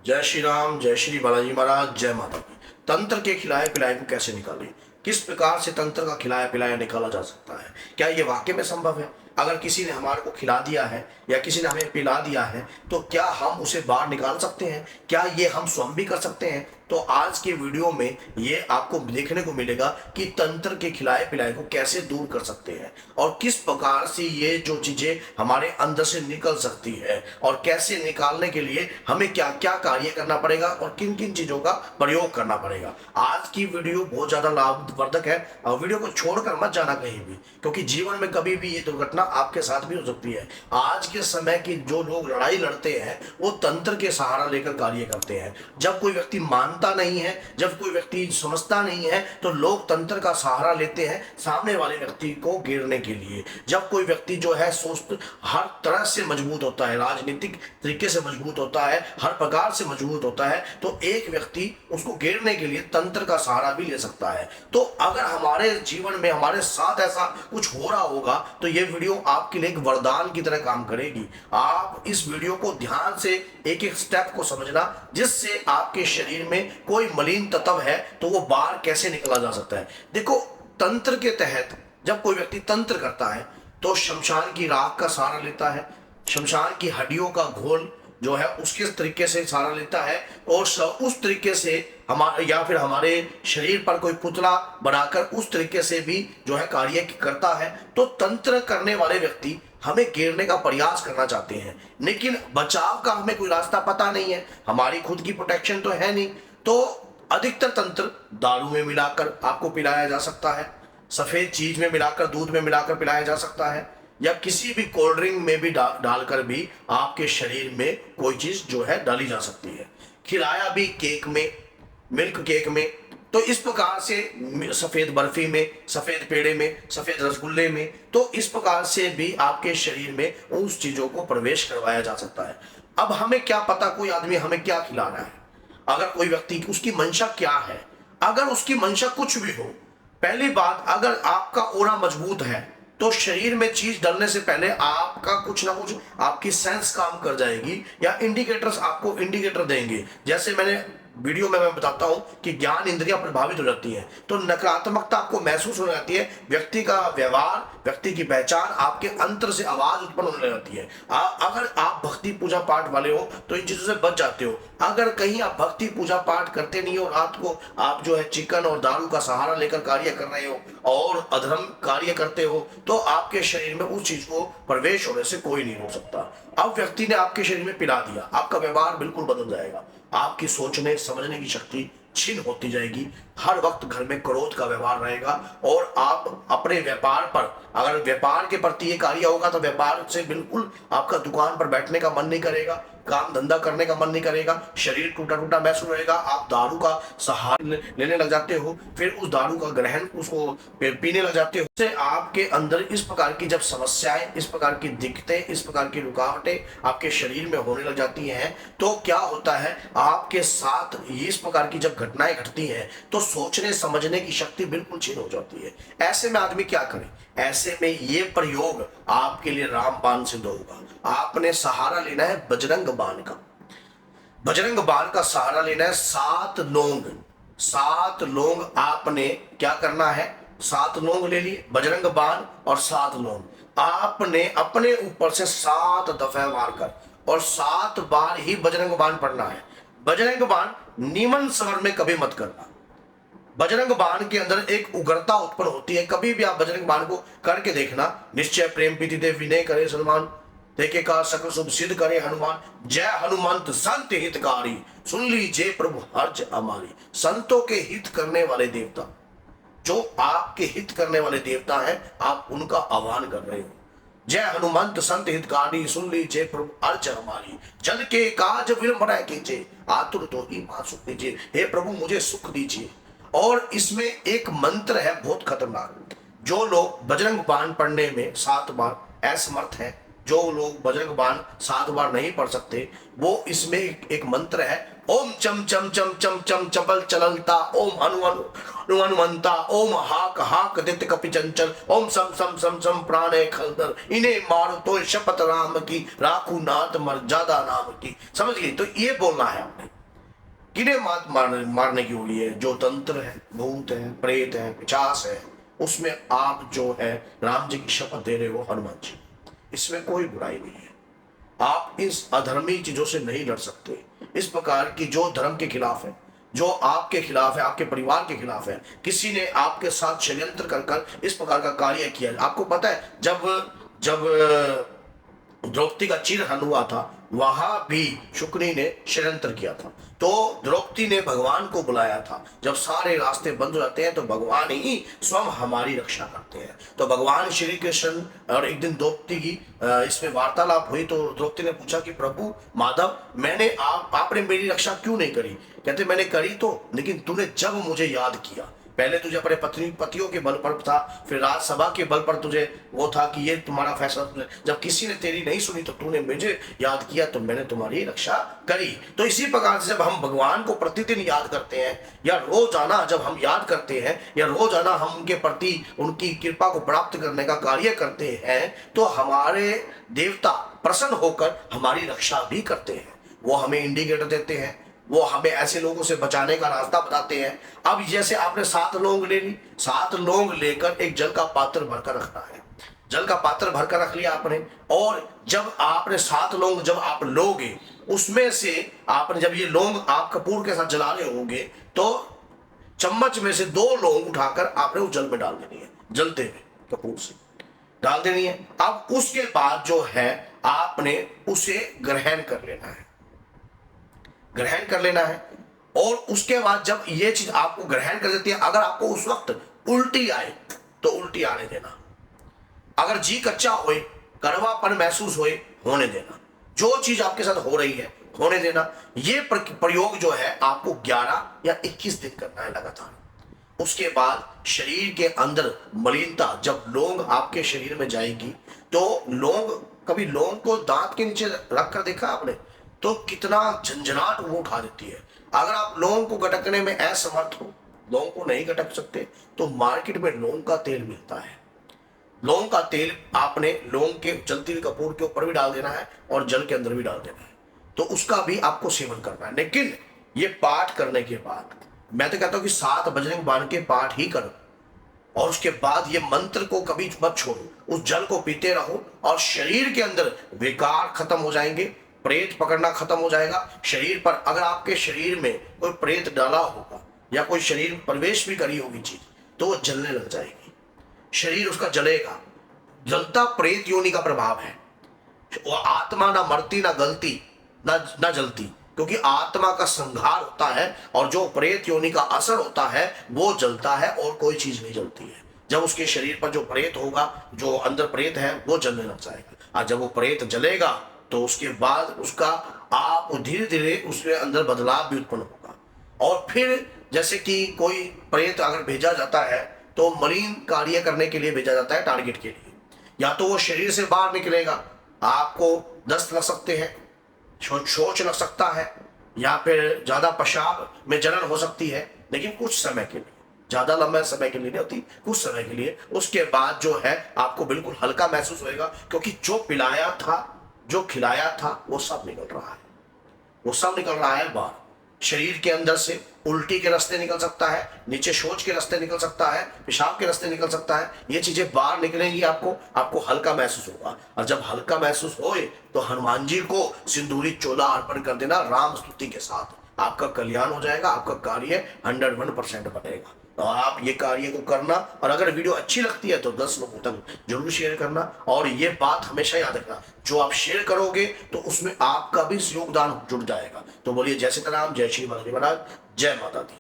जय श्री राम, जय श्री बालाजी महाराज, जय माता की। तंत्र के खिलाए पिलाए को कैसे निकालें? किस प्रकार से तंत्र का खिलाया पिलाया निकाला जा सकता है? क्या ये वाकई में संभव है? अगर किसी ने हमारे को खिला दिया है या किसी ने हमें पिला दिया है तो क्या हम उसे बाहर निकाल सकते हैं? क्या ये हम स्वयं भी कर सकते हैं? तो आज के वीडियो में ये आपको देखने को मिलेगा कि तंत्र के खिलाए पिलाए को कैसे दूर कर सकते हैं और किस प्रकार से ये जो चीजें हमारे अंदर से निकल सकती है और कैसे निकालने के लिए हमें क्या क्या कार्य करना पड़ेगा और किन किन चीजों का प्रयोग करना पड़ेगा। आज की वीडियो बहुत ज्यादा लाभवर्धक है और वीडियो को छोड़कर मत जाना कहीं भी, क्योंकि जीवन में कभी भी ये दुर्घटना आपके साथ भी हो सकती है। आज के समय की जो लोग लड़ाई लड़ते हैं वो तंत्र के सहारा लेकर कार्य करते हैं। जब कोई व्यक्ति मानता नहीं है, जब कोई व्यक्ति समझता नहीं है तो लोग तंत्र का सहारा लेते हैं सामने वाले व्यक्ति को गिरने के लिए। जब कोई व्यक्ति जो है सोच हर तरह से मजबूत होता है, राजनीतिक तरीके से मजबूत होता है, हर प्रकार से मजबूत होता है, तो एक व्यक्ति उसको गिरने के लिए तंत्र का सहारा भी ले सकता है। तो अगर हमारे जीवन में हमारे साथ ऐसा कुछ हो रहा होगा तो ये वीडियो आपके लिए एक वरदान की तरह काम करेगी। आप इस वीडियो को ध्यान से एक एक स्टेप को समझना, जिससे आपके शरीर में कोई मलिन तत्व है तो वो बाहर कैसे निकला जा सकता है। देखो, तंत्र के तहत जब कोई व्यक्ति तंत्र करता है तो शमशान की राख का सहारा लेता है, शमशान की हड्डियों का घोल जो है उसके तरीके से सहारा लेता है और उस तरीके से हमारे या फिर हमारे शरीर पर कोई पुतला बनाकर उस तरीके से भी जो है कार्य करता है। तो तंत्र करने वाले व्यक्ति हमें घेरने का प्रयास करना चाहते हैं, लेकिन बचाव का हमें कोई रास्ता पता नहीं है, हमारी खुद की प्रोटेक्शन तो है नहीं। तो अधिकतर तंत्र दारू में मिलाकर आपको पिलाया जा सकता है, सफेद चीज में मिलाकर, दूध में मिलाकर पिलाया जा सकता है, या किसी भी कोल्ड ड्रिंक में भी डालकर भी आपके शरीर में कोई चीज जो है डाली जा सकती है। खिलाया भी केक में, मिल्क केक में। तो इस प्रकार से सफेद बर्फी में, सफेद पेड़े में, सफेद रसगुल्ले में, तो इस प्रकार से भी आपके शरीर में उस चीजों को प्रवेश करवाया जा सकता है। अब हमें क्या पता कोई आदमी हमें क्या खिला रहा है? अगर कोई व्यक्ति उसकी मंशा क्या है, अगर उसकी मंशा कुछ भी हो, पहली बात, अगर आपका ओरा मजबूत है तो शरीर में चीज डालने से पहले आपका कुछ ना कुछ आपकी सेंस काम कर जाएगी या इंडिकेटर्स आपको इंडिकेटर देंगे। जैसे मैंने वीडियो में मैं बताता हूं कि ज्ञान इंद्रियां प्रभावित हो जाती हैं तो नकारात्मकता आपको महसूस हो जाती है, व्यक्ति का व्यवहार, व्यक्ति की पहचान, आपके अंतर से आवाज उत्पन्न होने लगती है। अगर आप भक्ति पूजा पाठ वाले हो तो इन चीजों से बच जाते हो। अगर कहीं आप भक्ति पूजा पाठ करते नहीं हो, रात को आप जो है चिकन और दारू का सहारा लेकर कार्य कर रहे हो और अधर्म कार्य करते हो, तो आपके शरीर में उस चीज को प्रवेश होने से कोई नहीं रोक सकता। अब व्यक्ति ने आपके शरीर में पिला दिया, आपका व्यवहार बिल्कुल बदल जाएगा, आपकी सोचने समझने की शक्ति छीन होती जाएगी, हर वक्त घर में क्रोध का व्यवहार रहेगा और आप अपने व्यापार पर, अगर व्यापार के प्रति ये कार्य होगा तो व्यापार से बिल्कुल आपका दुकान पर बैठने का मन नहीं करेगा, काम धंधा करने का मन नहीं करेगा, शरीर टूटा टूटा महसूस रहेगा। आप दारू का सहारा लेने लग जाते हो, फिर उस दारू का ग्रहण उसको पीने लग जाते हो। से आपके अंदर इस प्रकार की जब समस्याएं, इस प्रकार की दिक्कतें, इस प्रकार की रुकावटें आपके शरीर में होने लग जाती हैं तो क्या होता है, आपके साथ इस प्रकार की जब घटनाएं घटती हैं तो सोचने समझने की शक्ति बिल्कुल छीन हो जाती है। ऐसे में आदमी क्या करे? ऐसे में ये प्रयोग आपके लिए रामबाण सिद्ध होगा। आपने सहारा लेना है बजरंग बाण का, बजरंग बाण का सहारा लेना है। 7 लौंग, 7 लौंग आपने क्या करना है, 7 लौंग ले लिए, बजरंग बाण और 7 लौंग आपने अपने ऊपर से 7 दफे मारकर और 7 बार ही बजरंग बाण पढ़ना है। बजरंग बाण निमन स्वर में कभी मत करना। बजरंग बाण के अंदर एक उग्रता उत्पन्न होती है, कभी भी आप बजरंग बाण को करके देखना। निश्चय प्रेम प्रीति दे विनय करे सलमान, देखे का सकल शुभ सिद्ध करे हनुमान, जय हनुमंत संत हितकारी, सुन लीजिए प्रभु हर्ष हमारी। संतों के हित करने वाले देवता, जो आपके हित करने वाले देवता हैं, आप उनका आह्वान कर रहे हो। जय हनुमंत संत हितकारी, सुन लीजिए प्रभु अर्ज हमारी, जन के काज विलंब कीजिए, आतुर तो ही मां सुख दीजिए, हे प्रभु मुझे सुख दीजिए। और इसमें एक मंत्र है बहुत खतरनाक। जो लोग बजरंग बाण पढ़ने में 7 बार असमर्थ है, जो लोग बजरंग बाण 7 बार नहीं पढ़ सकते, वो इसमें एक मंत्र है, ओम चम चम चम चम चम चपल चललता, ओम हनुमंता, ओम हाक हाक दित कपि चंचल, ओम सम सम सम सम प्राणे खलदर, इन्हें मारो तो शपथ राम की, राखू नाथ मर्यादा नाम की। समझ गई? तो ये बोलना है आपने। किन्हें मारने की होली है? जो तंत्र है, भूत है, प्रेत है, पिशाच है, उसमें आप जो है राम जी की शपथ दे रहे हो हनुमान जी, इसमें कोई बुराई नहीं है। आप इस अधर्मी चीजों से नहीं लड़ सकते। इस प्रकार की जो धर्म के खिलाफ है, जो आपके खिलाफ है, आपके परिवार के खिलाफ है, किसी ने आपके साथ षड्यंत्र कर कर इस प्रकार का कार्य किया है। आपको पता है जब जब द्रौपदी का चिरहरण हुआ था, वहां भी शुक्री ने षड्यंत्र किया था। तो द्रौपदी ने भगवान को बुलाया था। जब सारे रास्ते बंद हो जाते हैं तो भगवान ही स्वयं हमारी रक्षा करते हैं। तो भगवान श्री कृष्ण और एक दिन द्रौपदी की इसमें वार्तालाप हुई तो द्रौपदी ने पूछा कि प्रभु माधव, आपने मेरी रक्षा क्यों नहीं करी? कहते मैंने करी तो, लेकिन तूने जब मुझे याद किया, पहले तुझे अपने पतियों के बल पर था, फिर राजसभा के बल पर तुझे वो था कि ये तुम्हारा फैसला, जब किसी ने तेरी नहीं सुनी तो तूने मुझे याद किया तो मैंने तुम्हारी रक्षा करी। तो इसी प्रकार से जब हम भगवान को प्रतिदिन याद करते हैं, या रोजाना जब हम याद करते हैं, या रोजाना हम उनके प्रति उनकी कृपा को प्राप्त करने का कार्य करते हैं, तो हमारे देवता प्रसन्न होकर हमारी रक्षा भी करते हैं। वो हमें इंडिकेटर देते हैं, वो हमें ऐसे लोगों से बचाने का रास्ता बताते हैं। अब जैसे आपने 7 लौंग ले ली, 7 लौंग लेकर एक जल का पात्र भरकर रखना है। जल का पात्र भरकर रख लिया आपने, और जब आपने 7 लौंग जब आप लोगे, उसमें से आपने जब ये लौंग आप कपूर के साथ जला रहे होंगे तो चम्मच में से 2 लौंग उठाकर आपने उस जल में डाल देनी है, जलते हुए कपूर से डाल देनी है। अब उसके बाद जो है आपने उसे ग्रहण कर लेना है, ग्रहण कर लेना है। और उसके बाद जब ये चीज आपको ग्रहण कर देती है, अगर आपको उस वक्त उल्टी आए तो उल्टी आने देना, अगर जी कच्चा होए, कड़वापन महसूस होए, होने देना। जो चीज आपके साथ हो रही है होने देना। ये प्रयोग जो है आपको 11 या 21 दिन करना है लगातार। उसके बाद शरीर के अंदर मलिनता, जब लौंग आपके शरीर में जाएगी तो कभी लौंग को दांत के नीचे रख कर देखा आपने तो कितना झंझनाट वो उठा देती है। अगर आप लौंग को गटकने में असमर्थ हो, लौंग को नहीं गटक सकते, तो मार्केट में लौंग का तेल मिलता है। लौंग का तेल आपने लौंग के जलती हुई कपूर के ऊपर भी डाल देना है और जल के अंदर भी डाल देना है, तो उसका भी आपको सेवन करना है। लेकिन ये पाठ करने के बाद, मैं तो कहता हूं कि 7 बजरंग बाण के पाठ ही करो, और उसके बाद ये मंत्र को कभी मत छोड़ो, उस जल को पीते रहो, और शरीर के अंदर विकार खत्म हो जाएंगे, प्रेत पकड़ना खत्म हो जाएगा। शरीर पर अगर आपके शरीर में कोई प्रेत डाला होगा या कोई शरीर प्रवेश भी करी होगी चीज, तो वो जलने लग जाएगी, शरीर उसका जलेगा। जलता प्रेत योनि का प्रभाव है। वो आत्मा ना मरती ना गलती ना जलती, क्योंकि आत्मा का संहार होता है और जो प्रेत योनि का असर होता है वो जलता है, और कोई चीज नहीं जलती है। जब उसके शरीर पर जो प्रेत होगा, जो अंदर प्रेत है, वो जलने लग जाएगा। और जब वो प्रेत जलेगा तो उसके बाद उसका आप धीरे धीरे उसके अंदर बदलाव भी उत्पन्न होगा। और फिर जैसे कि कोई प्रेत अगर भेजा जाता है तो मरीन कार्य करने के लिए भेजा जाता है, टारगेट के लिए। या तो वो शरीर से बाहर निकलेगा, आपको दस्त लग सकते हैं, शौच लग सकता है, या फिर ज्यादा पेशाब में जलन हो सकती है, लेकिन कुछ समय के लिए, ज्यादा लंबे समय के लिए नहीं होती, कुछ समय के लिए। उसके बाद जो है आपको बिल्कुल हल्का महसूस होएगा, क्योंकि जो पिलाया था, जो खिलाया था, वो सब निकल रहा है, वो सब निकल रहा है बाहर। शरीर के अंदर से उल्टी के रास्ते निकल सकता है, नीचे शौच के रास्ते निकल सकता है, पेशाब के रास्ते निकल सकता है। ये चीजें बाहर निकलेंगी, आपको हल्का महसूस होगा। और जब हल्का महसूस होए तो हनुमान जी को सिंदूरी चोला अर्पण कर देना राम स्तुति के साथ, आपका कल्याण हो जाएगा, आपका कार्य 101% बनेगा। और आप ये कार्य को करना, और अगर वीडियो अच्छी लगती है तो 10 लोगों तक जरूर शेयर करना। और ये बात हमेशा याद रखना, जो आप शेयर करोगे तो उसमें आपका भी योगदान जुड़ जाएगा। तो बोलिए जय सीताराम, जय श्री महाराज, जय माता दी।